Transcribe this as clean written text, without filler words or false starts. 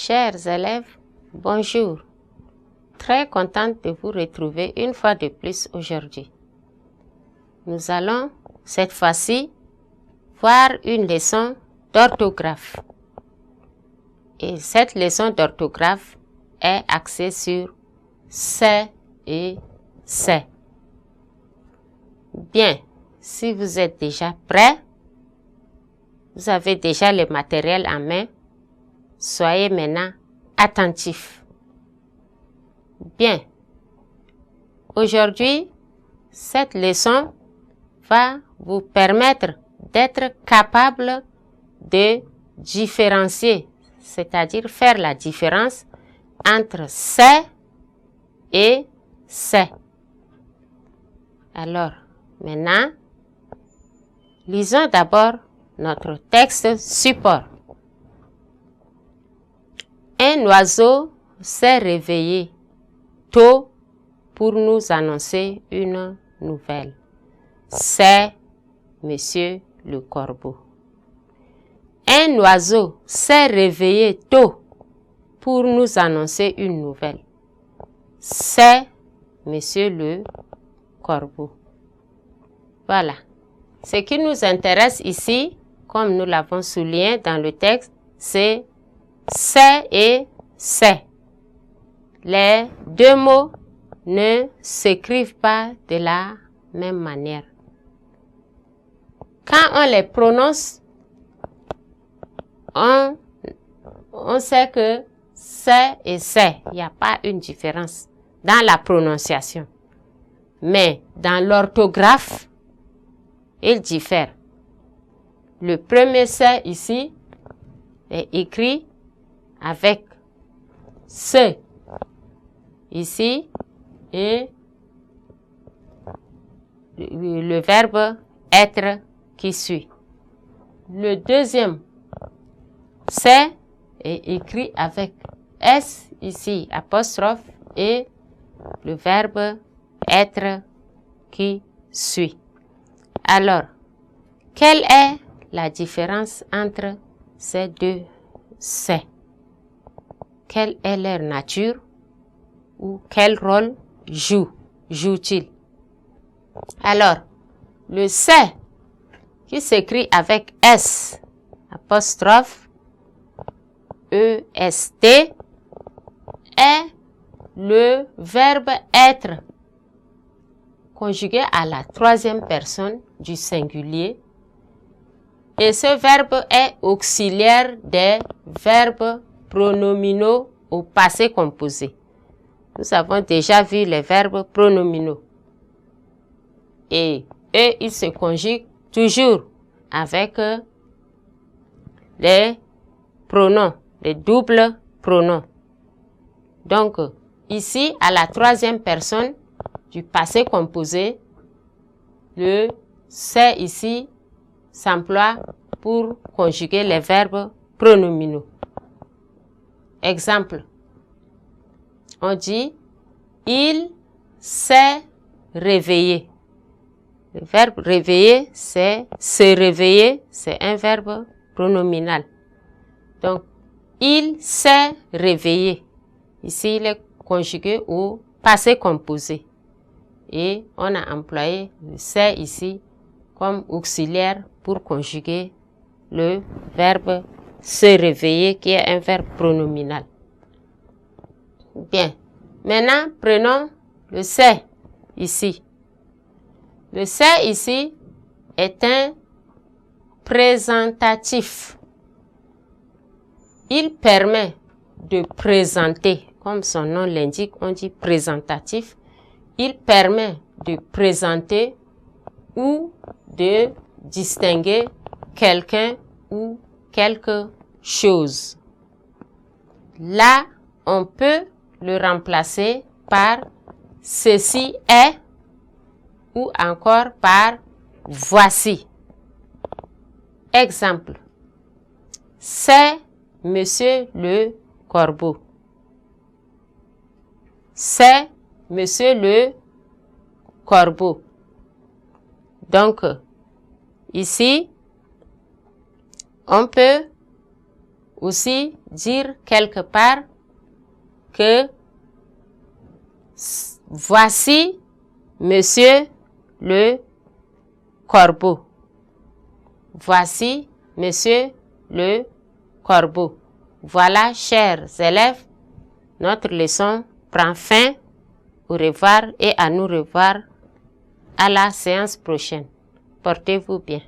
Chers élèves, bonjour. Très contente de vous retrouver une fois de plus aujourd'hui. Nous allons, cette fois-ci, voir une leçon d'orthographe. Et cette leçon d'orthographe est axée sur c'est et c'est. Bien, si vous êtes déjà prêts, vous avez déjà le matériel en main, soyez maintenant attentifs. Bien, aujourd'hui, cette leçon va vous permettre d'être capable de différencier, c'est-à-dire faire la différence entre c'est et c'est. Alors, maintenant, lisons d'abord notre texte support. Un oiseau s'est réveillé tôt pour nous annoncer une nouvelle. C'est Monsieur le Corbeau. Un oiseau s'est réveillé tôt pour nous annoncer une nouvelle. C'est Monsieur le Corbeau. Voilà. Ce qui nous intéresse ici, comme nous l'avons souligné dans le texte, c'est et c'est. Les deux mots ne s'écrivent pas de la même manière. Quand on les prononce, on sait que c'est et c'est. Il n'y a pas une différence dans la prononciation. Mais dans l'orthographe, il diffère. Le premier c'est ici est écrit avec ce ici et le verbe être qui suit. Le deuxième c'est est écrit avec S ici, apostrophe, et le verbe être qui suit. Alors, quelle est la différence entre ces deux c'est? Quelle est leur nature ou quel rôle joue-t-il? Alors, le c'est qui s'écrit avec S, apostrophe, EST, est le verbe être conjugué à la troisième personne du singulier. Et ce verbe est auxiliaire des verbes pronominaux au passé composé. Nous avons déjà vu les verbes pronominaux. Et eux, ils se conjuguent toujours avec les pronoms, les doubles pronoms. Donc, ici, à la troisième personne du passé composé, le c'est ici s'emploie pour conjuguer les verbes pronominaux. Exemple, on dit « il s'est réveillé ». Le verbe réveiller, c'est se réveiller, c'est un verbe pronominal. Donc, il s'est réveillé. Ici, il est conjugué au passé composé. Et on a employé le s'est ici comme auxiliaire pour conjuguer le verbe se réveiller qui est un verbe pronominal. Bien. Maintenant, prenons le c'est ici. Le c'est ici est un présentatif. Il permet de présenter, comme son nom l'indique, on dit présentatif. Il permet de présenter ou de distinguer quelqu'un ou quelque chose. Là, on peut le remplacer par ceci est ou encore par voici. Exemple, c'est Monsieur le Corbeau. C'est Monsieur le Corbeau. Donc, ici, on peut aussi dire quelque part que voici Monsieur le corbeau. Voici Monsieur le corbeau. Voilà, chers élèves, notre leçon prend fin. Au revoir et à nous revoir à la séance prochaine. Portez-vous bien.